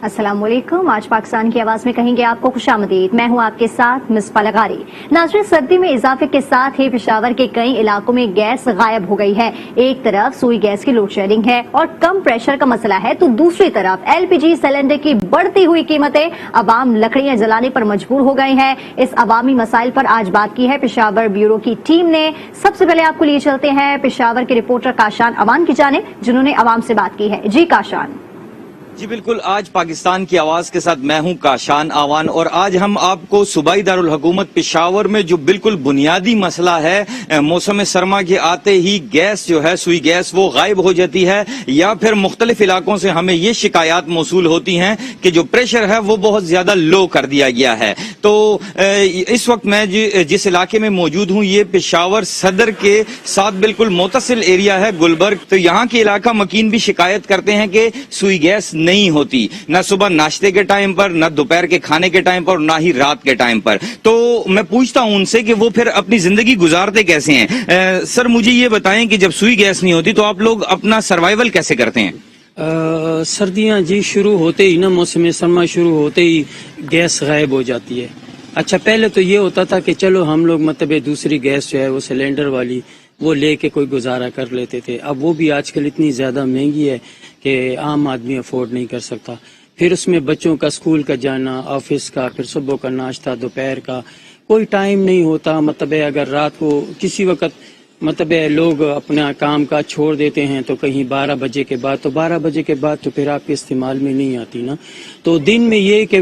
अस्सलाम वालेकुम। आज पाकिस्तान की आवाज में कहेंगे आपको खुशामदीद। मैं हूं आपके साथ मिसबा लगारी। नाज़रीन, सर्दी में इजाफे के साथ ही पेशावर के कई इलाकों में गैस गायब हो गई है। एक तरफ सुई गैस की लोड शेडिंग है और कम प्रेशर का मसला है, तो दूसरी तरफ LPG सिलेंडर की बढ़ती हुई कीमतें अवाम लकड़ियां जलाने पर मजबूर हो गए हैं। इस अवामी मसाइल पर आज बात की है पेशावर ब्यूरो की टीम ने। सबसे पहले आपको लिए चलते हैं पेशावर के रिपोर्टर काशान अवान की जानिब, जिन्होंने अवाम से बात की है। जी काशान। जी बिल्कुल, आज पाकिस्तान की आवाज के साथ मैं हूं काशान आवान और आज हम आपको सूबाई दारुल हुकूमत पेशावर में जो बिल्कुल बुनियादी मसला है, मौसम सरमा के आते ही गैस जो है सुई गैस वो गायब हो जाती है या फिर मुख्तलिफ इलाकों से हमें ये शिकायत मौसूल होती हैं कि जो प्रेशर है वो बहुत ज्यादा लो कर दिया गया है। तो इस वक्त मैं जिस इलाके में मौजूद हूं ये पेशावर सदर के साथ बिल्कुल मुतसिल एरिया है गुलबर्ग। तो यहाँ के इलाका मकीन भी शिकायत करते हैं कि सुई गैस नहीं होती, न सुबह नाश्ते के टाइम पर, न दोपहर के खाने के टाइम पर, ना ही रात के टाइम पर। तो मैं पूछता हूं उनसे कि वो फिर अपनी जिंदगी गुजारते कैसे हैं। सर मुझे ये बताएं कि जब सुई गैस नहीं होती तो आप लोग अपना सर्वाइवल कैसे करते हैं? सर्दियां जी शुरू होते ही ना, मौसम सरमा शुरू होते ही गैस गायब हो जाती है। अच्छा, पहले तो ये होता था कि चलो हम लोग मतलब दूसरी गैस जो है वो सिलेंडर वाली वो लेके कोई गुजारा कर लेते थे। अब वो भी आजकल इतनी ज्यादा महंगी है कि आम आदमी अफोर्ड नहीं कर सकता। फिर उसमें बच्चों का स्कूल का जाना, ऑफिस का, फिर सुबह का नाश्ता, दोपहर का, कोई टाइम नहीं होता। मतलब अगर रात को किसी वक्त मतलब लोग अपना काम काज छोड़ देते हैं तो कहीं 12 बजे के बाद, तो 12 बजे के बाद तो फिर आपके इस्तेमाल में नहीं आती ना। तो दिन में ये कि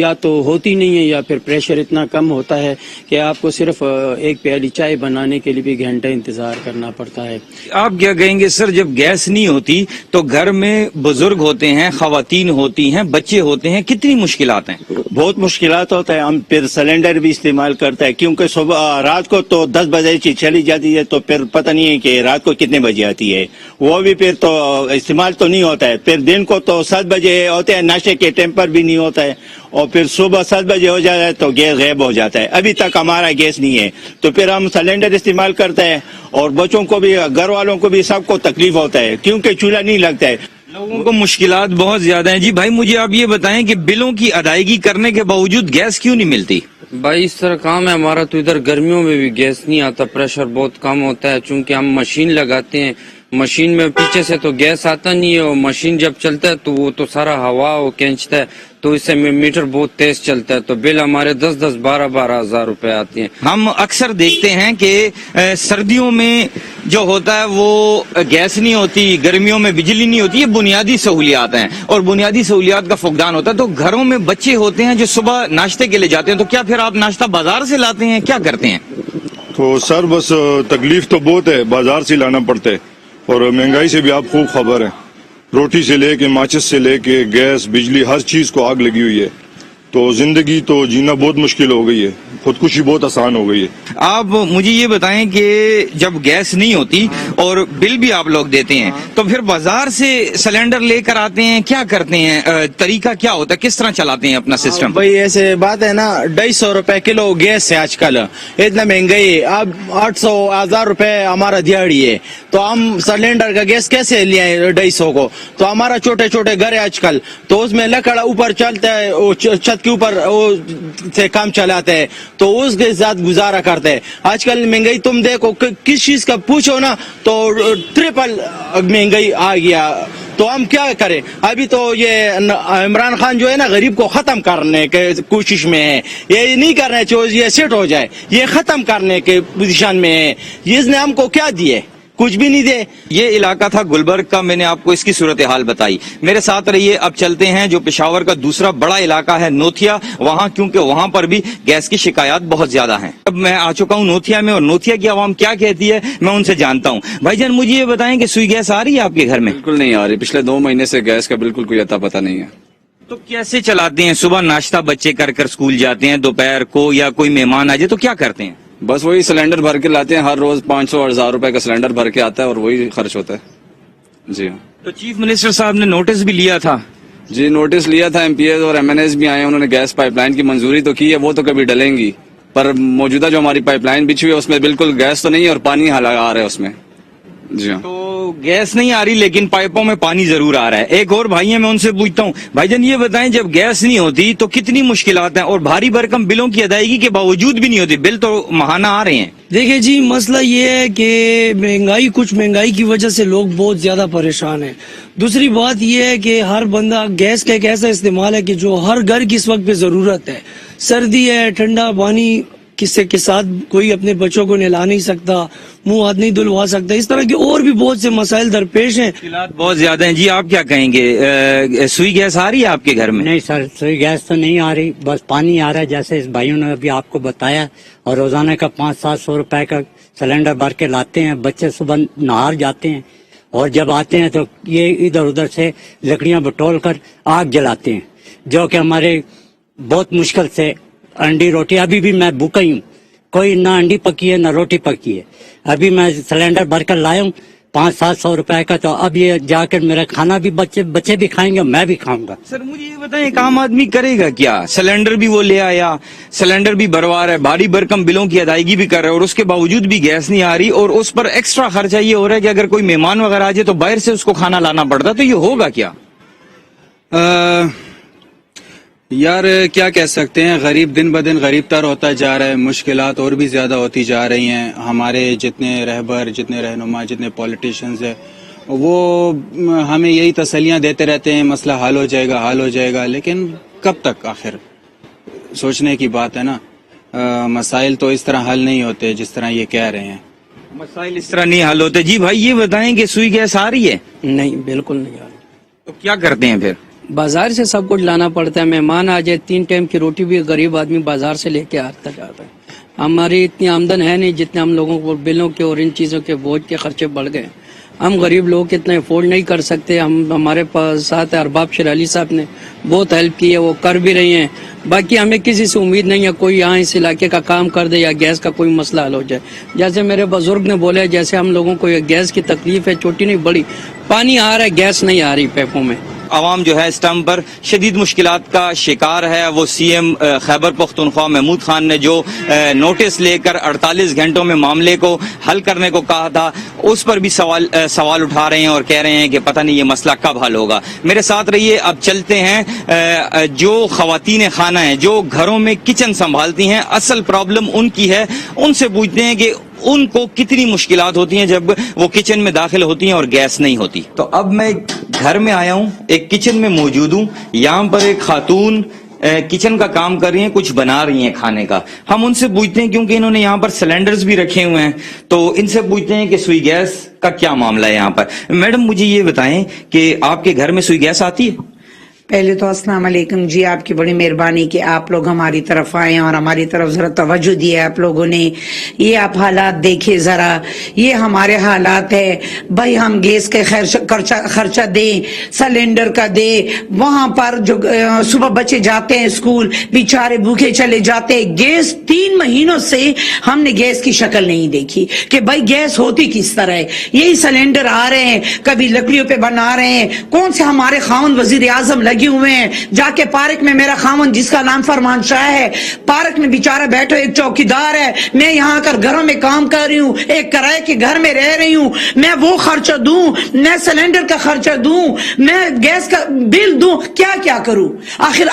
या तो होती नहीं है या फिर प्रेशर इतना कम होता है कि आपको सिर्फ एक प्याली चाय बनाने के लिए भी घंटा इंतजार करना पड़ता है। आप क्या कहेंगे सर, जब गैस नहीं होती तो घर में बुजुर्ग होते हैं, खवातीन होती हैं, बच्चे होते हैं, कितनी मुश्किलात हैं? बहुत मुश्किलात होता है। हम फिर सिलेंडर भी इस्तेमाल करते हैं क्योंकि सुबह रात को तो 10 बजे की चली जाती है तो फिर पता नहीं है कि रात को कितने बजे आती है, वो भी फिर तो इस्तेमाल तो नहीं होता है। फिर दिन को तो 7 बजे होते हैं, नाश्ते के टाइम पर भी नहीं होता है और फिर सुबह 7 बजे हो जाता है तो गैस गायब हो जाता है। अभी तक हमारा गैस नहीं है तो फिर हम सिलेंडर इस्तेमाल करते हैं और बच्चों को भी, घर वालों को भी, सबको तकलीफ होता है क्योंकि चूल्हा नहीं लगता है। लोगों को मुश्किलात बहुत ज्यादा हैं। जी भाई, मुझे आप ये बताएं कि बिलों की अदायगी करने के बावजूद गैस क्यों नहीं मिलती? भाई इस तरह काम है हमारा, तो इधर गर्मियों में भी गैस नहीं आता, प्रेशर बहुत कम होता है। चूंकि हम मशीन लगाते हैं, मशीन में पीछे से तो गैस आता नहीं है और मशीन जब चलता है तो वो तो सारा हवा वो खींचता है, तो इससे मीटर बहुत तेज चलता है, तो बिल हमारे 10-10, 12-12 हजार रुपए आते हैं। हम अक्सर देखते हैं कि सर्दियों में जो होता है वो गैस नहीं होती, गर्मियों में बिजली नहीं होती, ये बुनियादी सहूलियात हैं और बुनियादी सहूलियात का फुकदान होता है। तो घरों में बच्चे होते हैं जो सुबह नाश्ते के लिए जाते हैं, तो क्या फिर आप नाश्ता बाजार से लाते हैं, क्या करते हैं? तो सर बस तकलीफ तो बहुत है, बाजार से लाना पड़ता है और महंगाई से भी आप खूब खबर है। रोटी से लेके माचिस से लेके गैस, बिजली, हर चीज को आग लगी हुई है। तो जिंदगी तो जीना बहुत मुश्किल हो गई है, खुदकुशी बहुत आसान हो गई है। आप मुझे ये बताएं कि जब गैस नहीं होती और बिल भी आप लोग देते हैं तो फिर बाजार से सिलेंडर लेकर आते हैं, क्या करते हैं, तरीका क्या होता है, किस तरह चलाते हैं अपना सिस्टम? भाई ऐसे बात है ना, 250 रुपए किलो गैस है आजकल, इतना महंगाई है। अब 800, 1000 रुपए हमारा दिहाड़ी है, तो हम सिलेंडर का गैस कैसे ले आए 250 को? तो हमारा छोटे छोटे घर है आजकल, तो उसमें लकड़ ऊपर चलता है, छत के ऊपर वो से काम चलाते हैं, तो उसके साथ गुजारा करते हैं। आजकल महंगाई तुम देखो, किस चीज का पूछो ना तो ट्रिपल महंगाई आ गया। तो हम क्या करें? अभी तो ये इमरान खान जो है ना गरीब को खत्म करने के कोशिश में है, ये नहीं करना चाहिए ये सेट हो जाए, ये खत्म करने के पोजीशन में है। इसने हमको क्या दिए? कुछ भी नहीं दे। ये इलाका था गुलबर्ग का, मैंने आपको इसकी सूरत हाल बताई। मेरे साथ रहिए, अब चलते हैं जो पेशावर का दूसरा बड़ा इलाका है नोथिया वहां, क्योंकि वहां पर भी गैस की शिकायत बहुत ज्यादा है। अब मैं आ चुका हूं नोथिया में और नोथिया की आवाम क्या कहती है मैं उनसे जानता हूं। भाईजान मुझे ये बताएं कि सुई गैस आ रही है आपके घर में? बिल्कुल नहीं आ रही, पिछले 2 महीने से गैस का बिल्कुल कोई अता पता नहीं है। तो कैसे चलाते हैं? सुबह नाश्ता बच्चे कर स्कूल जाते हैं, दोपहर को या कोई मेहमान आ जाए तो क्या करते हैं? बस वही सिलेंडर भर के लाते हैं, हर रोज 500 और 1000 रुपए का सिलेंडर भर के आता है और वही खर्च होता है। जी हाँ। तो चीफ मिनिस्टर साहब ने नोटिस भी लिया था? जी नोटिस लिया था, MPs और MNAs भी आए, उन्होंने गैस पाइपलाइन की मंजूरी तो की है, वो तो कभी डलेंगी, पर मौजूदा जो हमारी पाइपलाइन बिछी हुई है उसमें बिल्कुल गैस तो नहीं है और पानी आ रहा है उसमें। जी हाँ। तो गैस नहीं आ रही लेकिन पाइपों में पानी जरूर आ रहा है। एक और भाई है, मैं उनसे पूछता हूँ, भाईजान ये बताएं, जब गैस नहीं होती तो कितनी मुश्किलात हैं और भारी भरकम बिलों की अदायगी के बावजूद भी नहीं होती, बिल तो महाना आ रहे हैं। देखिए जी, मसला ये है कि महंगाई की वजह से लोग बहुत ज्यादा परेशान हैं। दूसरी बात ये है कि हर बंदा गैस का एक ऐसा इस्तेमाल है कि जो हर घर की इस वक्त पे जरूरत है। सर्दी है, ठंडा पानी किसी के साथ कोई अपने बच्चों को नहला नहीं सकता, मुंह हाथ नहीं धुलवा सकता, इस तरह के और भी बहुत से मसाइल दरपेश हैं। मुश्किलात बहुत ज्यादा हैं। जी आप क्या कहेंगे, सुई गैस आ रही है आपके घर में? नहीं सर, सुई गैस तो नहीं आ रही, बस पानी आ रहा है जैसे इस भाइयों ने अभी आपको बताया। और रोजाना का 500-700 रुपए का सिलेंडर भर के लाते हैं। बच्चे सुबह नहार जाते हैं और जब आते हैं तो ये इधर उधर से लकड़ियां बटोल कर आग जलाते हैं, जो कि हमारे बहुत मुश्किल से अंडी रोटी, अभी भी मैं भूखा ही हूँ, कोई ना अंडी पकी है ना रोटी पकी है। अभी मैं सिलेंडर भर कर लाया हूँ 500-700 रुपए का, तो अब ये जाकर मेरा खाना भी बच्चे भी खाएंगे, मैं भी खाऊंगा। सर मुझे ये बताएं, एक आम आदमी करेगा क्या? सिलेंडर भी वो ले आया, सिलेंडर भी भरवा रहा है, भारी भरकम बिलों की अदायगी भी कर रहा है और उसके बावजूद भी गैस नहीं आ रही और उस पर एक्स्ट्रा खर्चा ये हो रहा है कि अगर कोई मेहमान वगैरह आ जाए तो बाहर से उसको खाना लाना पड़ता, तो ये होगा क्या? यार क्या कह सकते हैं, गरीब दिन ब दिन गरीब तर होता जा रहा है, मुश्किलात और भी ज्यादा होती जा रही हैं। हमारे जितने रहबर, जितने रहनुमा, जितने पॉलिटिशियंस हैं, वो हमें यही तसल्लियां देते रहते हैं, मसला हल हो जाएगा, लेकिन कब तक? आखिर सोचने की बात है ना। मसाइल तो इस तरह हल नहीं होते जिस तरह ये कह रहे हैं। मसाइल इस तरह नहीं हल होते। जी भाई ये बताएं कि सुई गैस आ रही है? नहीं, बिल्कुल नहीं आ रही। तो क्या करते हैं फिर? बाजार से सब कुछ लाना पड़ता है। मेहमान आ जाए, 3 टाइम की रोटी भी गरीब आदमी बाजार से लेके आता जाता है। हमारी इतनी आमदन है नहीं जितने हम लोगों को बिलों के और इन चीजों के बोझ के खर्चे बढ़ गए। हम गरीब लोग इतना अफोर्ड नहीं कर सकते। हमारे पास साथ अरबाब शेर अली साहब ने बहुत हेल्प की है, वो कर भी रही हैं। बाकी हमें किसी से उम्मीद नहीं है कोई यहाँ इस इलाके का काम कर दे या गैस का कोई मसला हल हो जाए। जैसे मेरे बुजुर्ग ने बोला, जैसे हम लोगों को ये गैस की तकलीफ है, छोटी नहीं बड़ी, पानी आ रहा है, गैस नहीं आ रही पैपों में। आवाम जो है इस टाइम पर शदीद मुश्किलात का शिकार है। वो सीएम खैबर पख्तूनख्वा महमूद खान ने जो नोटिस लेकर 48 घंटों में मामले को हल करने को कहा था, उस पर भी सवाल उठा रहे हैं और कह रहे हैं कि पता नहीं ये मसला कब हल होगा। मेरे साथ रहिए, अब चलते हैं। जो खवातीन खाना है, जो घरों में किचन संभालती हैं, असल प्रॉब्लम उनकी है, उनसे पूछते हैं कि उनको कितनी मुश्किलात होती हैं जब वो किचन में दाखिल होती हैं और गैस नहीं होती। तो अब मैं घर में आया हूँ, एक किचन में मौजूद हूँ। यहाँ पर एक खातून किचन का काम कर रही हैं, कुछ बना रही हैं खाने का। हम उनसे पूछते हैं, क्योंकि इन्होंने यहाँ पर सिलेंडर्स भी रखे हुए हैं, तो इनसे पूछते हैं कि सुई गैस का क्या मामला है यहाँ पर। मैडम मुझे ये बताएं कि आपके घर में सुई गैस आती है? पहले तो अस्सलाम वालेकुम जी, आपकी बड़ी मेहरबानी कि आप लोग हमारी तरफ आए और हमारी तरफ जरा तवज्जो दिए आप लोगों ने। ये आप हालात देखे जरा, ये हमारे हालात है भाई। हम गैस के खर्चा दें, सिलेंडर का दे, वहां पर जो सुबह बच्चे जाते हैं स्कूल, बेचारे भूखे चले जाते हैं। गैस 3 महीनों से हमने गैस की शक्ल नहीं देखी कि भाई गैस होती किस तरह है। यही सिलेंडर आ रहे हैं, कभी लकड़ियों पे बना रहे हैं। कौन से हमारे खावन वजीर आजम लगे हुए हैं, जाके पार्क में मेरा खावन जिसका नाम फरमान शाह है, पार्क में बेचारा बैठो, एक चौकीदार है। मैं यहाँ आकर घरों में काम कर रही हूँ, एक किराए के घर में रह रही हूँ। मैं वो खर्चा दूं, मैं सिलेंडर का खर्चा दूं, मैं गैस का बिल दूं, क्या क्या करूं? आखिर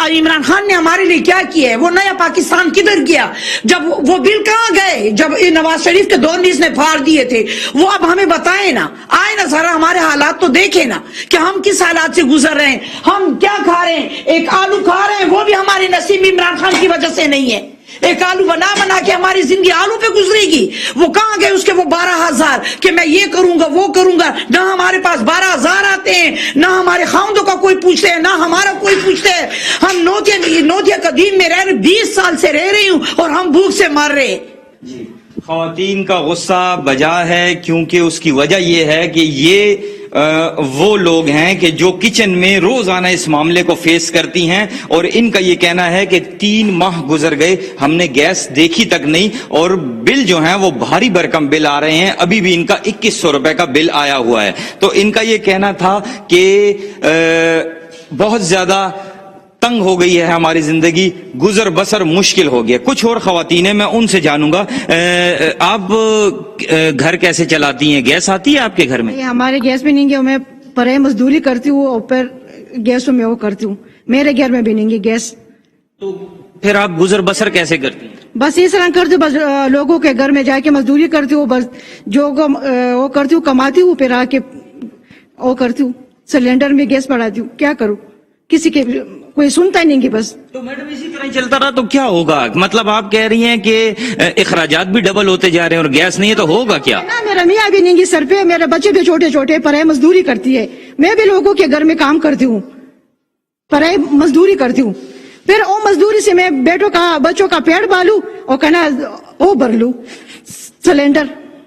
इमरान खान ने हमारे लिए क्या किया है? वो नया पाकिस्तान किधर गया? जब वो बिल कहाँ गए जब नवाज शरीफ के दौर में इसने फाड़ दिए थे? वो अब हमें बताए ना, आए ना, जरा हमारे हालात तो देखे ना कि हम किस हालात से गुजर रहे हैं। हम क्या खा रहे हैं? एक आलू खा रहे हैं, वो भी हमारे नसीब में इमरान खान की वजह से नहीं है। एक आलू बना के हमारी जिंदगी आलू पे गुजरेगी। वो कहाँ गए उसके वो 12,000 कि मैं ये करूंगा वो करूंगा? ना हमारे पास 12,000 आते हैं, ना हमारे खाउंदों का कोई पूछते हैं, ना हमारा कोई पूछते है। हम नोदिया कदीम में रह रहे, 20 साल से रह रही हूँ और हम भूख से मर रहे। खवातीन का गुस्सा बजा है, क्योंकि उसकी वजह यह है कि ये वो लोग हैं कि जो किचन में रोजाना इस मामले को फेस करती हैं और इनका ये कहना है कि 3 माह गुजर गए, हमने गैस देखी तक नहीं और बिल जो है वो भारी भरकम बिल आ रहे हैं। अभी भी इनका 2100 रुपए का बिल आया हुआ है। तो इनका ये कहना था कि बहुत ज्यादा تنگ ہو گئی ہے ہماری زندگی, گزر بسر مشکل ہو گیا. کچھ اور خواتین ہیں, میں ان سے جانوں گا. آپ گھر کیسے چلاتی ہیں؟ گیس آتی ہے آپ کے گھر میں؟ ہمارے گیس بھی نہیں ہے, میں پرائے مزدوری کرتی ہوں اور پھر گیسوں میں وہ کرتی ہوں. میرے گھر میں بھی نہیں ہے گیس. تو پھر آپ گزر بسر کیسے کرتی ہیں؟ بس اس طرح کرتی ہوں, بس لوگوں کے گھر میں جا کے مزدوری کرتی ہوں, بس جو وہ کرتی ہوں کماتی ہوں, پھر آ کے وہ کرتی ہوں, سلینڈر میں گیس بڑھاتی ہوں. کیا کروں, کسی کے کوئی سنتا ہی نہیں کہ بس. تو میڈم اسی طرح چلتا رہا تو کیا ہوگا؟ مطلب آپ کہہ رہی ہیں کہ اخراجات بھی ڈبل ہوتے جا رہے ہیں اور گیس نہیں ہے تو ہوگا کیا؟ میرا میاں بھی نہیں ہے سر پہ, میرے بچے بھی چھوٹے چھوٹے, پرائے مزدوری کرتی ہے. میں بھی لوگوں کے گھر میں کام کرتی ہوں, پرائے مزدوری کرتی ہوں. پھر وہ مزدوری سے میں بیٹوں کا بچوں کا پیٹ بالوں اور کہنا وہ بھر لوں سلینڈر.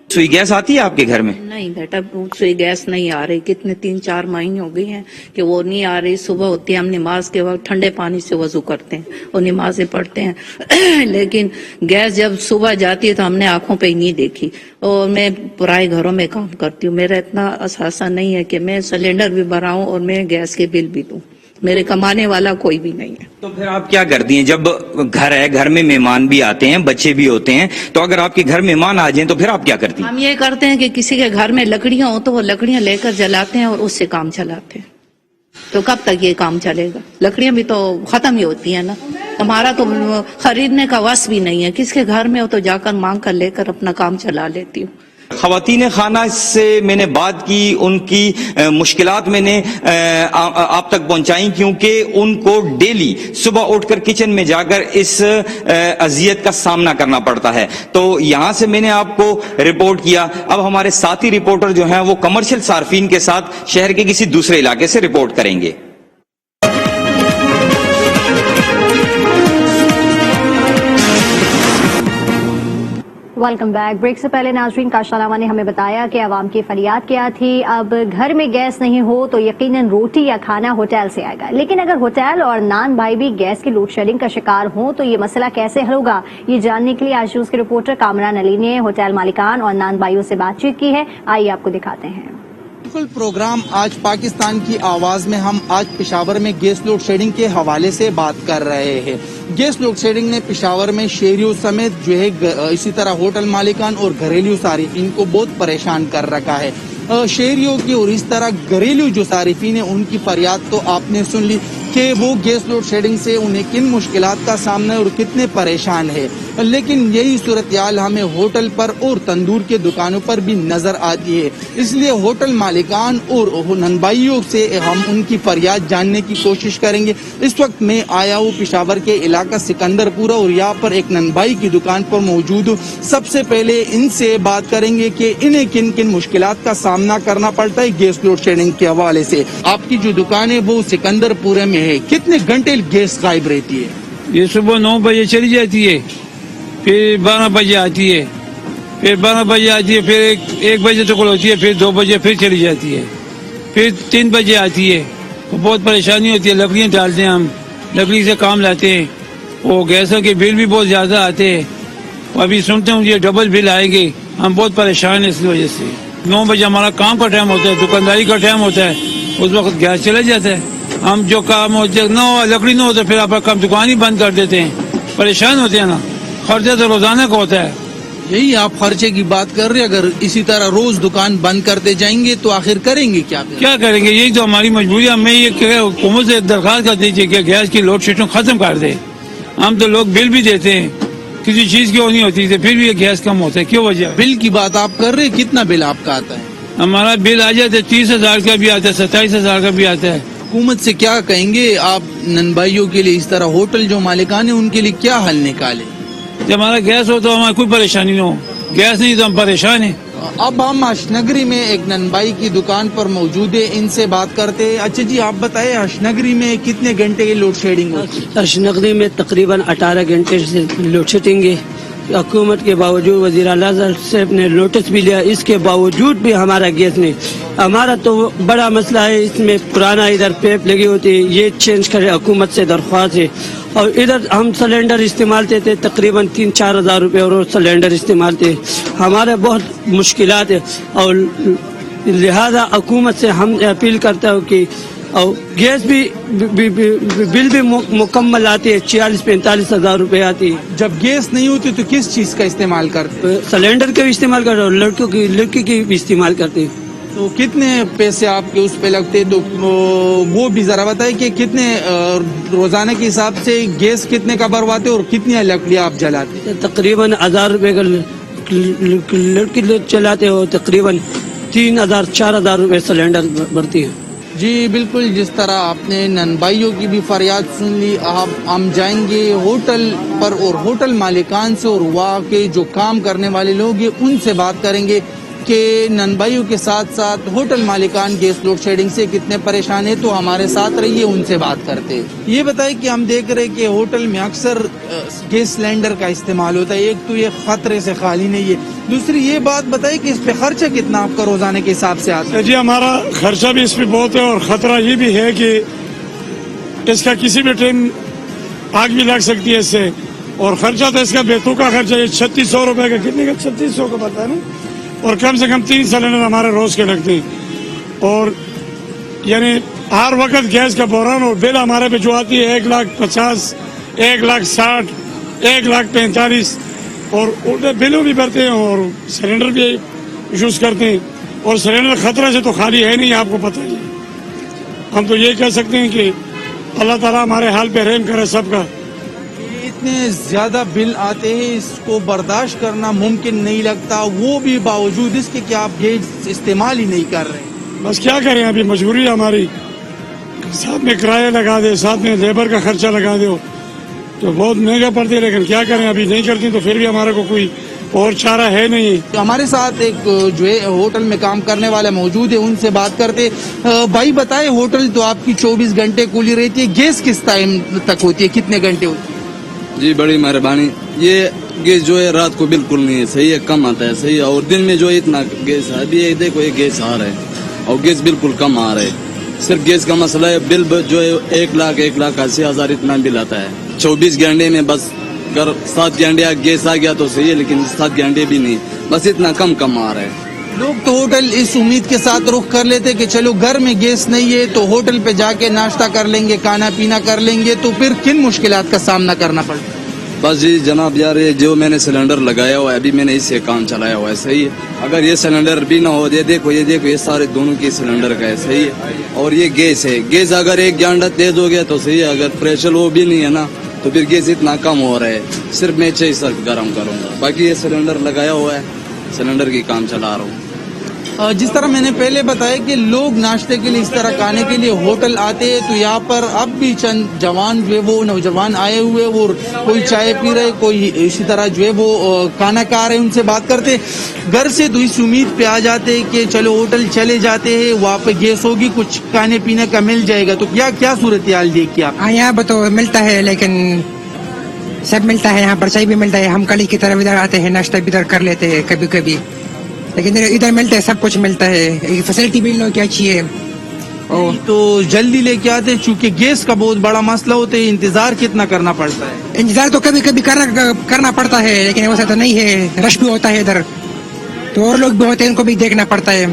سوئی گیس آتی ہے آپ کے گھر میں؟ نہیں بیٹا, سوئی گیس نہیں آ رہی. کتنے 3-4 مہینے ہو گئے ہیں کہ وہ نہیں آ رہی. صبح ہوتی ہے, ہم نماز کے وقت ٹھنڈے پانی سے وضو کرتے ہیں اور نمازیں پڑھتے ہیں, لیکن گیس جب صبح جاتی ہے تو ہم نے آنکھوں پہ ہی نہیں دیکھی. اور میں پرائے گھروں میں کام کرتی ہوں, میرا اتنا اثاثہ نہیں ہے کہ میں سلینڈر بھی بھراؤں اور میں گیس کے بل بھی دوں. میرے کمانے والا کوئی بھی نہیں ہے. تو پھر آپ کیا کرتی ہیں جب گھر ہے, گھر میں مہمان بھی آتے ہیں, بچے بھی ہوتے ہیں, تو اگر آپ کے گھر مہمان آ جائیں تو پھر آپ کیا کرتی ہیں؟ ہم یہ کرتے ہیں کہ کسی کے گھر میں لکڑیاں ہوں تو وہ لکڑیاں لے کر جلاتے ہیں اور اس سے کام چلاتے ہیں. تو کب تک یہ کام چلے گا؟ لکڑیاں بھی تو ختم ہی ہوتی ہیں نا. ہمارا تو خریدنے کا وس بھی نہیں ہے, کس کے گھر میں ہو تو جا کر مانگ کر لے کر اپنا کام چلا لیتی ہوں. خواتین خانہ سے میں نے بات کی, ان کی مشکلات میں نے آپ تک پہنچائیں, کیونکہ ان کو ڈیلی صبح اٹھ کر کچن میں جا کر اس اذیت کا سامنا کرنا پڑتا ہے. تو یہاں سے میں نے آپ کو رپورٹ کیا. اب ہمارے ساتھی رپورٹر جو ہیں وہ کمرشل صارفین کے ساتھ شہر کے کسی دوسرے علاقے سے رپورٹ کریں گے. Welcome back. بریک سے پہلے ناظرین کاشان آوا نے ہمیں بتایا کہ عوام کی فریاد کیا تھی. اب گھر میں گیس نہیں ہو تو یقیناً روٹی یا کھانا ہوٹل سے آئے گا, لیکن اگر ہوٹل اور نان بھائی بھی گیس کی لوڈ شیڈنگ کا شکار ہوں تو یہ مسئلہ کیسے حل ہوگا؟ یہ جاننے کے لیے آج نیوز کے رپورٹر کامران علی نے ہوٹل مالکان اور نان بھائیوں سے بات چیت کی ہے. آئیے آپ کو دکھاتے ہیں. پروگرام آج پاکستان کی آواز میں ہم آج پشاور میں گیس لوڈ شیڈنگ کے حوالے سے بات کر رہے ہیں. گیس لوڈ شیڈنگ نے پشاور میں شہریوں سمیت جو ہے اسی طرح ہوٹل مالکان اور گھریلو صارفین کو بہت پریشان کر رکھا ہے. شہریوں کی اور اس طرح گھریلو جو صارفین ہیں ان کی فریاد تو آپ نے سن لی کہ وہ گیس لوڈ شیڈنگ سے انہیں کن مشکلات کا سامنا اور کتنے پریشان ہے. لیکن یہی صورتحال ہمیں ہوٹل پر اور تندور کے دکانوں پر بھی نظر آتی ہے. اس لیے ہوٹل مالکان اور ننبائیوں سے ہم ان کی فریاد جاننے کی کوشش کریں گے. اس وقت میں آیا ہوں پشاور کے علاقہ سکندر پورہ اور یہاں پر ایک ننبائی کی دکان پر موجود ہوں. سب سے پہلے ان سے بات کریں گے کہ انہیں کن کن مشکلات کا سامنا کرنا پڑتا ہے گیس لوڈ شیڈنگ کے حوالے سے. آپ کی جو دکان ہے وہ سکندر پورے میں ہے, کتنے گھنٹے گیس غائب رہتی ہے؟ یہ صبح 9 بجے چلی جاتی ہے, پھر 12 بجے آتی ہے, پھر 12 بجے آتی ہے, پھر 1 بجے تک ہوتی ہے, پھر 2 بجے پھر چلی جاتی ہے, پھر 3 بجے آتی ہے. بہت پریشانی ہوتی ہے. لکڑیاں ڈالتے ہیں, ہم لکڑی سے کام لاتے ہیں, وہ گیسوں کے بل بھی بہت زیادہ آتے ہیں. ابھی سنتے ہیں یہ ڈبل بل آئے گی, ہم بہت پریشان ہیں اس وجہ سے. 9 بجے ہمارا کام کا ٹائم ہوتا ہے, دکانداری کا ٹائم ہوتا ہے, اس وقت گیس چلا جاتا ہے. ہم جو کام ہوتے نہ لکڑی نہ ہوتا پھر آپ کام دکان ہی بند کر دیتے ہیں. پریشان ہوتے ہیں نا, خرچہ تو روزانہ کا ہوتا ہے. یہی آپ خرچے کی بات کر رہے ہیں, اگر اسی طرح روز دکان بند کرتے جائیں گے تو آخر کریں گے کیا کریں گے؟ یہی تو ہماری مجبوری ہے. میں یہ حکومت سے درخواست کر دیجیے کہ گیس کی لوڈ شیڈنگ ختم کر دے. ہم تو لوگ بل بھی دیتے ہیں, کسی چیز کی وہ نہیں ہوتی پھر بھی یہ گیس کم ہوتا ہے. کیوں وجہ؟ بل کی بات آپ کر رہے ہیں, کتنا بل آپ کا آتا ہے؟ ہمارا بل آ جاتا ہے 30,000 کا بھی آتا ہے, 27,000 کا بھی آتا ہے. حکومت سے کیا کہیں گے آپ ننبائیوں کے لیے, اس طرح ہوٹل جو مالکان ہیں ان کے لیے کیا حل نکالے؟ جب ہمارا گیس ہو تو ہماری کوئی پریشانی نہ ہو, گیس نہیں تو ہم پریشان ہیں. اب ہم اشنگری میں ایک ننبائی کی دکان پر موجود ہے, ان سے بات کرتے ہیں. اچھا جی, آپ بتائیں اشنگری میں کتنے گھنٹے کی لوڈ شیڈنگ ہوتی ہے؟ اشنگری میں تقریباً 18 گھنٹے سے لوڈ شیڈنگ ہے. حکومت کے باوجود وزیر اعلیٰ صاحب نے نوٹس بھی لیا, اس کے باوجود بھی ہمارا گیس نہیں. ہمارا تو بڑا مسئلہ ہے, اس میں پرانا ادھر پیپ لگی ہوتی ہے, یہ چینج کرے, حکومت سے درخواست ہے. اور ادھر ہم سلینڈر استعمال تھے تقریباً 3-4 ہزار روپے اور سلینڈر استعمال تھے. ہمارے بہت مشکلات ہے, اور لہذا حکومت سے ہم اپیل کرتا ہوں کہ और गैस भी बिल भी मुकम्मल आती है, 40-45 हज़ार रुपए आती है। जब गैस नहीं होती तो किस चीज का इस्तेमाल करते? सिलेंडर का भी इस्तेमाल करते और लड़की की भी इस्तेमाल करते हैं। तो कितने पैसे आपके उस पे लगते? तो वो भी जरा बताए कि कितने रोजाना के हिसाब से गैस कितने का भरवाते और कितनी लकड़ियाँ आप जलाते? तकरीबन 1000 रुपए का लड़की लोग चलाते हो, तकरीबन 3000-4000 रुपए सिलेंडर भरती है। जी बिल्कुल, जिस तरह आपने ननबाइयों की भी फरियाद सुन ली, हम जाएंगे होटल पर और होटल मालिकान से और वहाँ के जो काम करने वाले लोग हैं उनसे बात करेंगे कि ननबाइयों के साथ साथ होटल मालिकान गैस लोड शेडिंग से कितने परेशान है। तो हमारे साथ रहिए, उनसे बात करते हैं। ये बताए कि हम देख रहे हैं कि होटल में अक्सर गैस सिलेंडर का इस्तेमाल होता है। एक तो ये खतरे से खाली नहीं है, दूसरी ये बात बताइए कि इस पे खर्चा कितना आपका रोजाना के हिसाब से आता है? जी हमारा खर्चा भी इस पे बहुत है और खतरा ये भी है कि इसका किसी भी टाइम आग भी लग सकती है इससे। और खर्चा तो इसका बेतुका खर्चा है, 3600 रुपए का, कितने का? 3600 का पता है ना। और कम से कम 3 सिलेंडर हमारे रोज के लगते हैं। और यानी हर वक्त गैस का बहरान और बिल हमारे पे जो आती है 1,50,000, 1,60,000, 1,45,000 और उल्टे बिलों भी भरते हैं और सिलेंडर भी यूज करते हैं। और सिलेंडर खतरा से तो खाली है नहीं, आपको पता ही है। हम तो ये कह सकते हैं कि अल्लाह ताला हमारे हाल पे रहम करे सबका। इतने ज्यादा बिल आते हैं, इसको बर्दाश्त करना मुमकिन नहीं लगता, वो भी बावजूद इसके कि आप गैस इस्तेमाल ही नहीं कर रहे। बस क्या करें, अभी मजबूरी है हमारी। साथ में किराया लगा दे, साथ में लेबर का खर्चा लगा दो, तो बहुत महंगा पड़ती है। लेकिन क्या करें, अभी नहीं करती तो फिर भी हमारे को कोई और चारा है नहीं। तो हमारे साथ एक जो है होटल में काम करने वाला मौजूद है, उनसे बात करते। भाई बताए, होटल तो आपकी 24 घंटे खुली रहती है, गैस किस टाइम तक होती है, कितने घंटे होती है? जी बड़ी मेहरबानी। ये गैस जो है रात को बिल्कुल नहीं है, सही है, कम आता है, सही है। और दिन में जो है इतना गैस है, अभी ये देखो ये गैस आ रहा है और गैस बिल्कुल कम आ रहा है। सिर्फ गैस का मसला है, बिल जो है 1,80,000 इतना बिल आता है 24 घंटे में। बस अगर 7 घंटे गैस आ गया तो सही है, लेकिन 7 घंटे भी नहीं, बस इतना कम आ रहा है। लोग तो होटल इस उम्मीद के साथ रुख कर लेते कि चलो घर में गैस नहीं है तो होटल पे जाके नाश्ता कर लेंगे, खाना पीना कर लेंगे, तो फिर किन मुश्किलात का सामना करना पड़ता है? बस जी जनाब यार, ये जो मैंने सिलेंडर लगाया हुआ है, अभी मैंने इससे काम चलाया हुआ है, सही है। अगर ये सिलेंडर भी ना हो, ये देखो ये सारे दोनों के सिलेंडर का है, सही है। और ये गैस है, गैस अगर एक घंटा तेज हो गया तो सही है, अगर प्रेशर वो भी नहीं है ना तो फिर गैस इतना कम हो रहा है। सिर्फ मैं 6 सर गर्म करूँगा, बाकी ये सिलेंडर लगाया हुआ है, सिलेंडर की काम चला रहा हूँ। जिस तरह मैंने पहले बताया कि लोग नाश्ते के लिए, इस तरह खाने के लिए होटल आते हैं, तो यहाँ पर अब भी चंद जवान जो है वो नौजवान आए हुए, वो कोई चाय पी रहे, कोई इसी तरह जो है वो खाना खा रहे। उनसे बात करते। घर से तो इस उम्मीद पे आ जाते हैं कि चलो होटल चले जाते हैं, वहाँ पे गैस होगी, कुछ खाने पीने का मिल जाएगा। तो क्या सूरत हाल देखिए आप? हाँ, यहाँ पर तो मिलता है, लेकिन सब मिलता है, यहाँ पर चाय भी मिलता है। हम कल की तरफ इधर आते हैं, नाश्ता भी इधर कर लेते हैं कभी कभी, लेकिन इधर मिलता है, सब कुछ मिलता है, फैसिलिटी भी लोग क्या अच्छी है। तो जल्दी लेके आते, चूंकि गैस का बहुत बड़ा मसला होता है, इंतजार कितना करना पड़ता है? इंतजार तो कभी कभी करना पड़ता है, लेकिन वैसा तो नहीं है, रश भी होता है इधर, तो और लोग भी होते हैं, उनको भी देखना पड़ता है।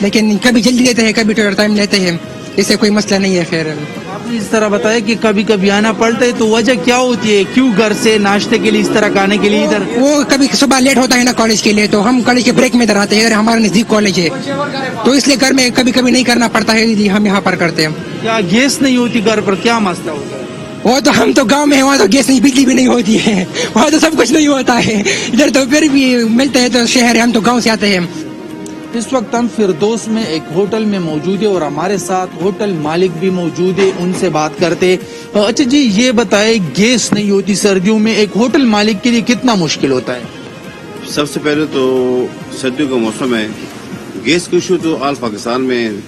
लेकिन कभी जल्दी लेते हैं, कभी थोड़ा टाइम लेते हैं, इससे कोई मसला नहीं है। फिर आपने इस तरह बताया कि कभी कभी आना पड़ता है, तो वजह क्या होती है, क्यों घर से नाश्ते के लिए इस तरह खाने के लिए इधर? वो कभी सुबह लेट होता है ना कॉलेज के लिए, तो हम कॉलेज के ब्रेक में इधर आते हैं, इधर हमारा नजदीक कॉलेज है, तो इसलिए घर में कभी कभी नहीं करना पड़ता है, इसलिए हम यहाँ पर करते हैं। क्या गैस नहीं होती घर पर, क्या मसला होता है? वो तो हम तो गांव में हैं, वहाँ तो गैस नहीं, बिजली भी नहीं होती है, वहाँ तो सब कुछ नहीं होता है। इधर तो फिर भी मिलते हैं, तो शहर है, हम तो गाँव से आते हैं। इस वक्त हम फिरदौस में एक होटल में मौजूद है और हमारे साथ होटल मालिक भी मौजूद है, उनसे बात करते। अच्छा जी, ये बताए, गैस नहीं होती सर्दियों में, एक होटल मालिक के लिए कितना मुश्किल होता है? सबसे पहले तो सर्दियों का मौसम है, गैस का इशू तो आल पाकिस्तान में,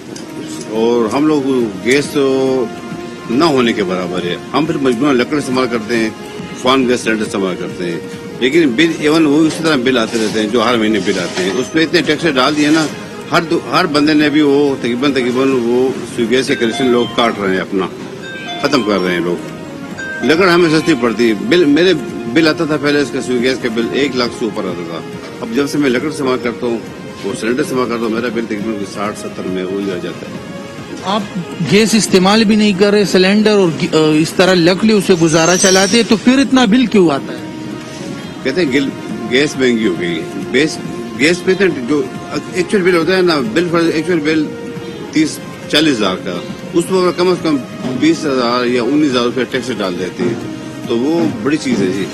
और हम लोग गैस तो न होने के बराबर है। हम फिर मजबूरन लकड़ी इस्तेमाल करते हैं, फान गैस सिलेंडर इस्तेमाल करते हैं, लेकिन बिल एवन वो इसी तरह बिल आते रहते हैं, जो हर महीने बिल आते हैं। उसमें इतने टैक्स डाल दिए ना, हर बंदे ने भी वो तकरीबन वो गैस के कनेक्शन लोग काट रहे हैं, अपना खत्म कर रहे हैं लोग। लकड़ हमें सस्ती पड़ती है। मेरे बिल आता था पहले, इसका स्विगी गैस का बिल 1 लाख से ऊपर आता था। अब जब से मैं लकड़ इस्तेमाल करता हूँ, वो सिलेंडर इस्तेमाल करता हूँ, मेरा बिल तकरीबन 60-70 में वही आ जाता है। आप गैस इस्तेमाल भी नहीं कर रहे, सिलेंडर और इस तरह लकड़ियों से गुजारा चलाते हैं, तो फिर इतना बिल क्यों आता है? कहते हैं गैस महंगी हो गई है। गैस पे जो एक्चुअल बिल होता है ना, एक्चुअल बिल 30-40 हजार का, उसमें कम से कम 20,000 या 19,000 रुपये टैक्स डाल देते हैं, तो वो बड़ी चीज है जी।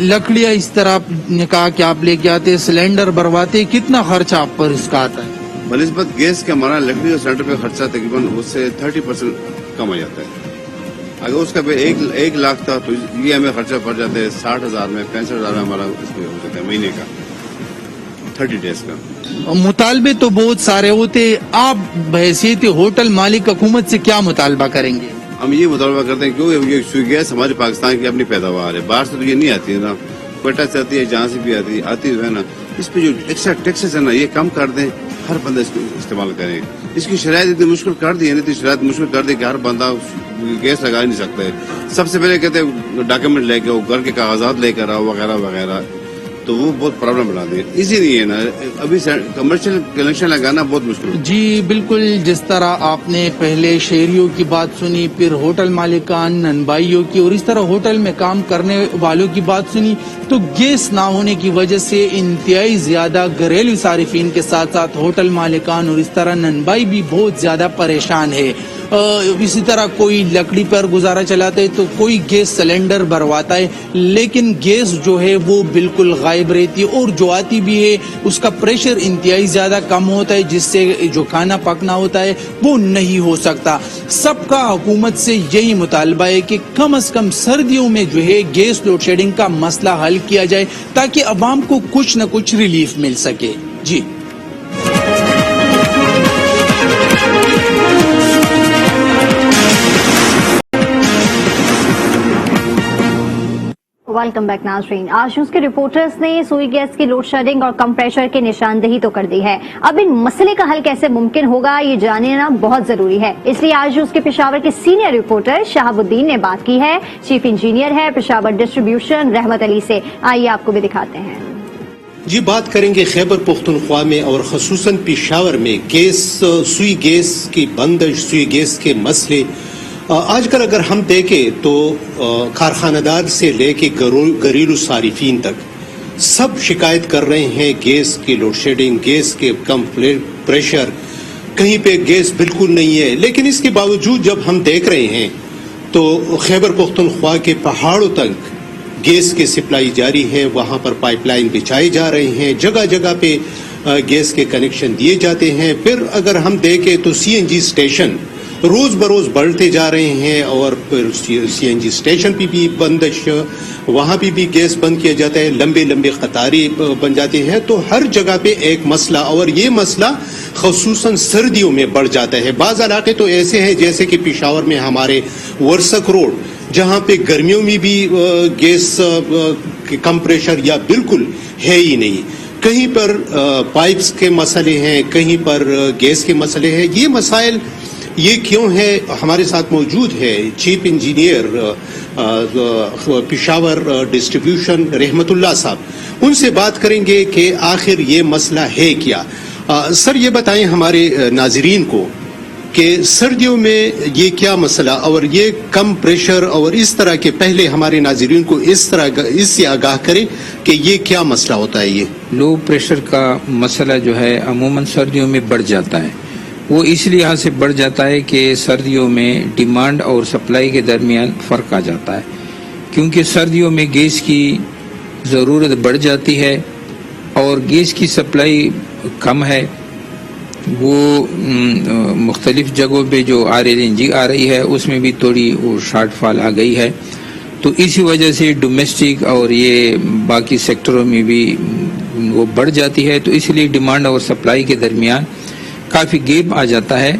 लकड़ियां इस तरह आपने कहा कि आप लेके आते हैं, सिलेंडर भरवाते, कितना खर्चा आप पर इसका आता है? बनिस्बत गैस के हमारा लकड़ी और सिलेंडर पे खर्चा तकरीबन उससे 30% कम आ जाता है। अगर उसका बिल 1 लाख था तो ये हमें खर्चा पड़ जाता है 60,000 में, 65,000 में हमारा इसमें हो जाता है महीने का, 30 डेज का। मुतालबे तो बहुत सारे होते, आप बहैसियत होटल मालिक हुकूमत से क्या मुतालबा करेंगे? हम ये मुतालबा करते हैं क्योंकि ये स्वी गैस हमारे पाकिस्तान की अपनी पैदावार है, बाहर से तो ये नहीं आती है ना, कोयटा से आती है, जहाँ से भी आती है ना, इस पे जो एक्स्ट्रा टैक्सेस है ना ये कम कर दें, हर बंदा इसको इस्तेमाल करे। इसकी शरायत इतनी मुश्किल कर दी है ना, इतनी शरायत मुश्किल कर दी कि हर बंदा गैस लगा नहीं सकता है। सबसे पहले कहते हैं डॉक्यूमेंट लेके आओ, घर के कागजात लेकर आओ वगैरह वगैरह, तो वो बहुत प्रॉब्लम बना दी। इसी नहीं है ना, अभी कमर्शियल कनेक्शन लगाना बहुत मुश्किल है। जी बिल्कुल, जिस तरह आपने पहले शहरियों की बात सुनी, फिर होटल मालिकान ननबाइयों की और इस तरह होटल में काम करने वालों की बात सुनी, तो गैस ना होने की वजह से इंतहाई ज्यादा घरेलू सारिफिन के साथ साथ होटल मालिकान और इस तरह ननबाई भी बहुत ज्यादा परेशान है। इसी तरह कोई लकड़ी पर गुजारा चलाता है तो कोई गैस सिलेंडर भरवाता है, लेकिन गैस जो है वो बिल्कुल गायब रहती है और जो आती भी है उसका प्रेशर इंतहाई ज्यादा कम होता है, जिससे जो खाना पकना होता है वो नहीं हो सकता। सबका हुकूमत से यही मुतालबा है कि कम से कम सर्दियों में जो है गैस लोड शेडिंग का मसला हल किया जाए ताकि अवाम को कुछ न कुछ रिलीफ मिल सके। जी वेलकम बैक नाज़रीन। आज न्यूज के रिपोर्टर्स ने सुई गैस की लोड शेडिंग और कम प्रेशर की निशानदेही तो कर दी है, अब इन मसले का हल कैसे मुमकिन होगा ये जानना बहुत जरूरी है। इसलिए आज न्यूज के पेशावर के सीनियर रिपोर्टर शहाबुद्दीन ने बात की है, चीफ इंजीनियर है पेशावर डिस्ट्रीब्यूशन रहमत अली से। आइए आपको भी दिखाते हैं। जी बात करेंगे खैबर पुख्तनख्वा में और खसूसन पेशावर में गैस, सुई गैस की बंदिश, सुई गैस के मसले। आजकल अगर हम देखें तो कारखानेदार से लेके घरेलू सारिफीन तक सब शिकायत कर रहे हैं गैस की लोड शेडिंग, गैस के कम प्रेशर, कहीं पे गैस बिल्कुल नहीं है। लेकिन इसके बावजूद जब हम देख रहे हैं तो खैबर पुख्तनख्वा के पहाड़ों तक गैस की सप्लाई जारी है, वहां पर पाइपलाइन बिछाए जा रहे हैं, जगह जगह पे गैस के कनेक्शन दिए जाते हैं। फिर अगर हम देखें तो सीएनजी स्टेशन रोज बरोज बढ़ते जा रहे हैं और फिर सीएनजी स्टेशन पे भी बंदिश, वहां भी गैस बंद किया जाता है, लंबे लंबे कतारें बन जाती हैं। तो हर जगह पे एक मसला, और ये मसला खसूसन सर्दियों में बढ़ जाता है। बाज़ इलाके तो ऐसे हैं जैसे कि पेशावर में हमारे वर्सक रोड, जहां पे गर्मियों में भी गैस कम प्रेशर या बिल्कुल है ही नहीं, कहीं पर पाइप्स के मसले हैं, कहीं पर गैस के मसले हैं। ये मसाइल ये क्यों है? हमारे साथ मौजूद है चीफ इंजीनियर पेशावर डिस्ट्रीब्यूशन रहमतुल्लाह साहब, उनसे बात करेंगे कि आखिर ये मसला है क्या। सर ये बताएं हमारे नाजरीन को कि सर्दियों में ये क्या मसला और ये कम प्रेशर और इस तरह के, पहले हमारे नाजरीन को इस तरह इससे आगाह करें कि ये क्या मसला होता है। ये लो प्रेशर का मसला जो है अमूमन सर्दियों में बढ़ जाता है। वो इसलिए यहाँ से बढ़ जाता है कि सर्दियों में डिमांड और सप्लाई के दरमियान फ़र्क आ जाता है, क्योंकि सर्दियों में गैस की ज़रूरत बढ़ जाती है और गैस की सप्लाई कम है। वो मुख्तलिफ जगहों पे जो RLNG आ रही है उसमें भी थोड़ी वो शॉर्टफॉल आ गई है, तो इसी वजह से डोमेस्टिक और ये बाकी सेक्टरों में भी वो बढ़ जाती है। तो इसलिए डिमांड और सप्लाई के दरमियान काफ़ी गैप आ जाता है,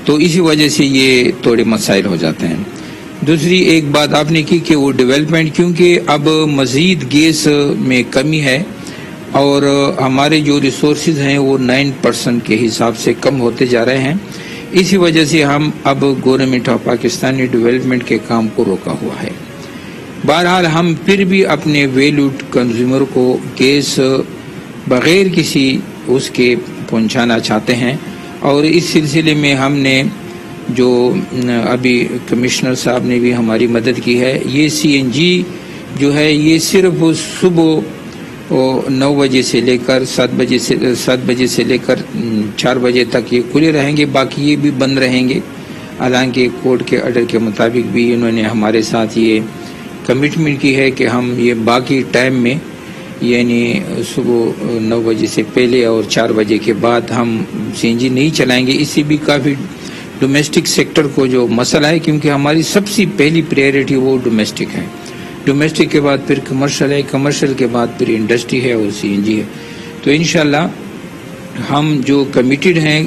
तो इसी वजह से ये थोड़े मसाइल हो जाते हैं। दूसरी एक बात आपने की कि वो डेवलपमेंट, क्योंकि अब मज़ीद गैस में कमी है और हमारे जो रिसोर्सेज हैं वो 9% के हिसाब से कम होते जा रहे हैं, इसी वजह से हम अब गवर्नमेंट ऑफ पाकिस्तान ने डेवलपमेंट के काम को रोका हुआ है। बहरहाल हम फिर भी अपने वैल्यूड कंज्यूमर को गैस बग़ैर किसी उसके पहुंचाना चाहते हैं اور اس سلسلے میں ہم نے جو ابھی کمشنر صاحب نے بھی ہماری مدد کی ہے، یہ CNG جو ہے یہ صرف صبح 9 بجے سے لے کر 7 بجے سے لے کر 4 بجے تک یہ کھلے رہیں گے، باقی یہ بھی بند رہیں گے۔ حالانکہ کورٹ کے آرڈر کے مطابق بھی انہوں نے ہمارے ساتھ یہ کمٹمنٹ کی ہے کہ ہم یہ باقی ٹائم میں یعنی صبح 9 بجے سے پہلے اور 4 بجے کے بعد ہم CNG نہیں چلائیں گے۔ اس سے بھی کافی ڈومیسٹک سیکٹر کو جو مسئلہ ہے، کیونکہ ہماری سب سے پہلی پریورٹی وہ ڈومیسٹک ہے، ڈومیسٹک کے بعد پھر کمرشل ہے، کمرشل کے بعد پھر انڈسٹری ہے اور CNG ہے۔ تو انشاءاللہ ہم جو کمیٹڈ ہیں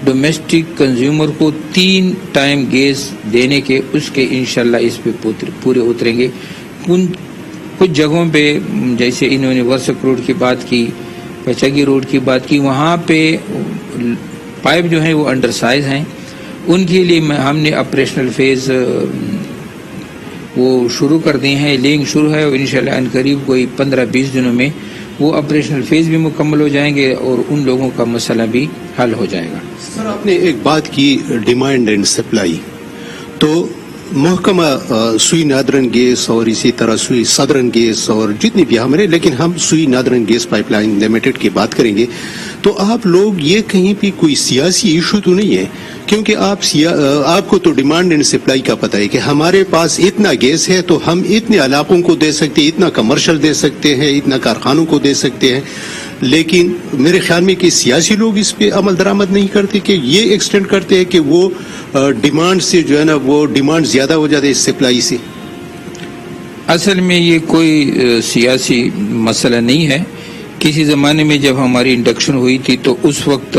ڈومیسٹک کنزیومر کو 3 ٹائم گیس دینے کے، اس کے انشاءاللہ اس پہ پورے اتریں گے۔ کچھ جگہوں پہ جیسے انہوں نے ورسک روڈ کی بات کی، پچاگی روڈ کی بات کی، وہاں پہ پائپ جو ہیں وہ انڈر سائز ہیں، ان کے لیے ہم نے آپریشنل فیز وہ شروع کر دیے ہیں، لینگ شروع ہے، اور انشاءاللہ ان قریب کوئی 15-20 دنوں میں وہ آپریشنل فیز بھی مکمل ہو جائیں گے اور ان لوگوں کا مسئلہ بھی حل ہو جائے گا۔ سر آپ نے ایک بات کی ڈیمانڈ اینڈ سپلائی، تو محکمہ سوئی نادرن گیس اور اسی طرح سوئی سدرن گیس اور جتنی بھی ہمارے، لیکن ہم Sui Northern Gas Pipeline Limited کی بات کریں گے تو آپ لوگ یہ کہیں بھی کوئی سیاسی ایشو تو نہیں ہے؟ کیونکہ آپ کو تو ڈیمانڈ اینڈ سپلائی کا پتہ ہے کہ ہمارے پاس اتنا گیس ہے تو ہم اتنے علاقوں کو دے سکتے ہیں، اتنا کمرشل دے سکتے ہیں، اتنا کارخانوں کو دے سکتے ہیں، لیکن میرے خیال میں کہ سیاسی لوگ اس پہ عمل درآمد نہیں کرتے کہ یہ ایکسٹینڈ کرتے ہیں کہ وہ ڈیمانڈ سے جو ہے نا وہ ڈیمانڈ زیادہ ہو جاتا ہے اس سپلائی سے۔ اصل میں یہ کوئی سیاسی مسئلہ نہیں ہے۔ کسی زمانے میں جب ہماری انڈکشن ہوئی تھی تو اس وقت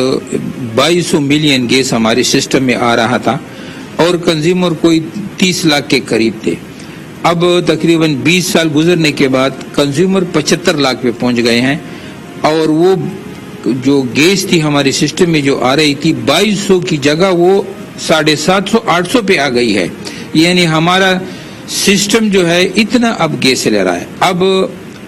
2200 ملین گیس ہمارے سسٹم میں آ رہا تھا اور کنزیومر کوئی 30 لاکھ کے قریب تھے۔ اب تقریباً 20 سال گزرنے کے بعد کنزیومر 75 لاکھ پہ پہنچ گئے ہیں، اور وہ جو گیس تھی ہمارے سسٹم میں جو آ رہی تھی 2200 کی جگہ وہ 750-800 پہ آ گئی ہے، یعنی ہمارا سسٹم جو ہے اتنا اب گیس لے رہا ہے۔ اب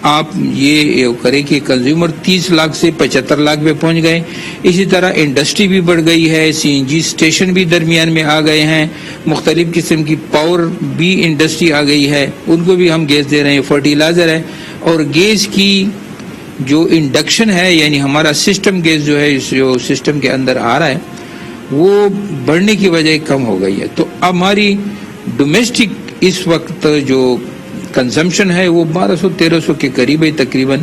آپ یہ کریں کہ کنزیومر 30 لاکھ سے 75 لاکھ پہ پہنچ گئے، اسی طرح انڈسٹری بھی بڑھ گئی ہے، CNG اسٹیشن بھی درمیان میں آ گئے ہیں، مختلف قسم کی پاور بھی انڈسٹری آ گئی ہے، ان کو بھی ہم گیس دے رہے ہیں، فرٹیلائزر ہے، اور گیس کی جو انڈکشن ہے یعنی ہمارا سسٹم گیس جو ہے جو سسٹم کے اندر آ رہا ہے وہ بڑھنے کی وجہ کم ہو گئی ہے۔ تو ہماری ڈومیسٹک اس وقت جو کنزمپشن ہے وہ 1200-1300 کے قریب ہے تقریباً،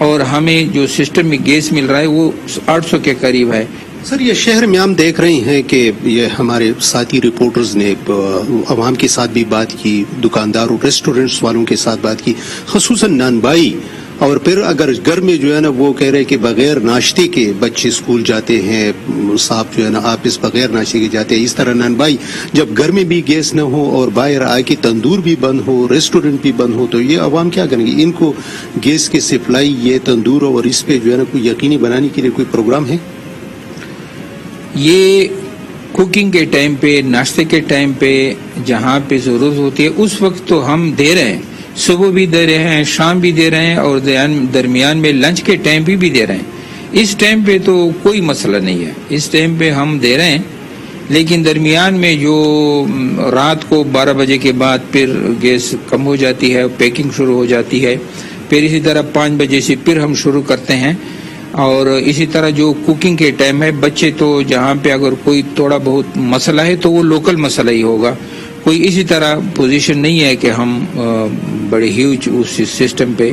اور ہمیں جو سسٹم میں گیس مل رہا ہے وہ 800 کے قریب ہے۔ سر یہ شہر میں ہم دیکھ رہے ہیں کہ یہ ہمارے ساتھی رپورٹرز نے عوام کے ساتھ بھی بات کی، دکانداروں ریسٹورنٹس والوں کے ساتھ بات کی، خصوصاً نانبائی، اور پھر اگر گھر میں جو ہے نا وہ کہہ رہے کہ بغیر ناشتے کے بچے اسکول جاتے ہیں، صاحب جو ہے نا آفس بغیر ناشتے کے جاتے ہیں، اس طرح نانبائی جب گھر میں بھی گیس نہ ہو اور باہر آ کے تندور بھی بند ہو، ریسٹورنٹ بھی بند ہو، تو یہ عوام کیا کریں گے؟ ان کو گیس کی سپلائی یہ تندور اور اس پہ جو ہے نا کوئی یقینی بنانے کے لیے کوئی پروگرام ہے؟ یہ کوکنگ کے ٹائم پہ، ناشتے کے ٹائم پہ جہاں پہ ضرورت ہوتی ہے اس وقت تو ہم دے رہے ہیں، صبح بھی دے رہے ہیں، شام بھی دے رہے ہیں، اور درمیان میں لنچ کے ٹائم بھی دے رہے ہیں۔ اس ٹائم پہ تو کوئی مسئلہ نہیں ہے، اس ٹائم پہ ہم دے رہے ہیں، لیکن درمیان میں جو رات کو 12 بجے کے بعد پھر گیس کم ہو جاتی ہے، پیکنگ شروع ہو جاتی ہے، پھر اسی طرح 5 بجے سے پھر ہم شروع کرتے ہیں، اور اسی طرح جو کوکنگ کے ٹائم ہے بچے تو جہاں پہ اگر کوئی تھوڑا بہت مسئلہ ہے تو وہ لوکل مسئلہ ہی ہوگا، کوئی اسی طرح پوزیشن نہیں ہے کہ ہم بڑے ہیوج اس سسٹم پہ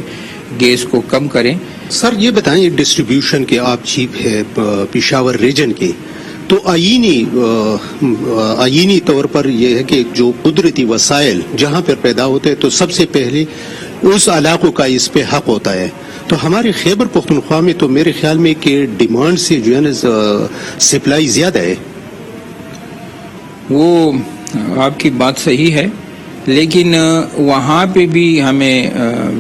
گیس کو کم کریں۔ سر یہ بتائیں، ڈسٹریبیوشن کے آپ چیف ہے پشاور ریجن کے، تو آئینی طور پر یہ ہے کہ جو قدرتی وسائل جہاں پر پیدا ہوتے ہیں تو سب سے پہلے اس علاقوں کا اس پہ حق ہوتا ہے، تو ہمارے خیبر پختونخوا میں تو میرے خیال میں کہ ڈیمانڈ سے جو ہے نا سپلائی زیادہ ہے۔ وہ آپ کی بات صحیح ہے، لیکن وہاں پہ بھی ہمیں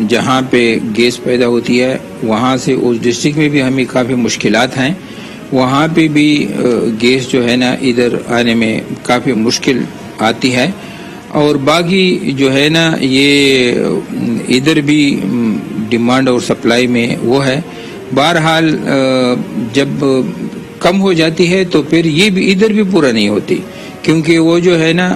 جہاں پہ گیس پیدا ہوتی ہے وہاں سے اس ڈسٹرکٹ میں بھی ہمیں کافی مشکلات ہیں، وہاں پہ بھی گیس جو ہے نا ادھر آنے میں کافی مشکل آتی ہے، اور باقی جو ہے نا یہ ادھر بھی ڈیمانڈ اور سپلائی میں وہ ہے۔ بہرحال جب कम हो जाती है तो फिर ये भी इधर भी पूरा नहीं होती, क्योंकि वो जो है ना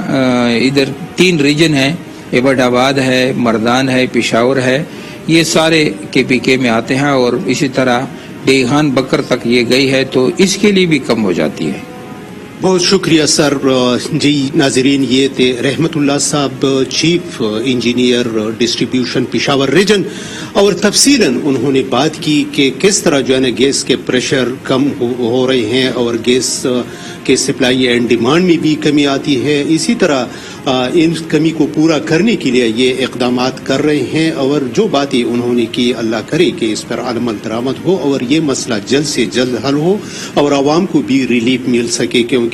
इधर 3 रीजन है, एबटाबाद है, मर्दान है, पेशावर है, ये सारे KPK में आते हैं और इसी तरह डेहान बकर तक ये गई है, तो इसके लिए भी कम हो जाती है। बहुत शुक्रिया सर। जी नाजरीन, ये थे रहमतुल्लाह साहब, chief engineer distribution Peshawar region, और तफसीलन उन्होंने बात की कि किस तरह जो है ना गैस के प्रेशर कम हो रहे हैं और गैस के सप्लाई एंड डिमांड में भी कमी आती है। इसी तरह इन कमी को पूरा करने के लिए ये इकदामात कर रहे हैं, और जो बातें उन्होंने की अल्लाह करे कि इस पर अमल दरामद हो और ये मसला जल्द से जल्द हल हो और आवाम को भी रिलीफ मिल सके, क्योंकि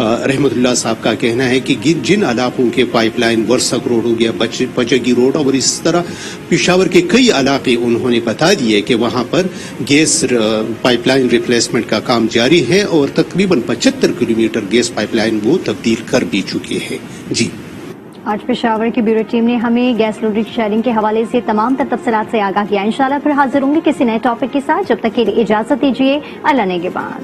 रहमतुल्लाह साहब का कहना है कि जिन इलाकों के पाइपलाइन वर्सक रोड हो गया, पचगी रोड और इस तरह पेशावर के कई इलाके उन्होंने बता दिए कि वहाँ पर गैस पाइपलाइन रिप्लेसमेंट का काम जारी है और तकरीबन 75 किलोमीटर गैस पाइपलाइन वो तब्दील कर भी चुके हैं। जी आज पेशावर की ब्यूरो टीम ने हमें गैस लोड शेयरिंग के हवाले से तमाम तफसीलात से आगाह किया। इंशाल्लाह फिर हाजिर होंगे किसी नए टॉपिक के साथ, जब तक के लिए इजाजत दीजिए। अल्लाह नेगेबान।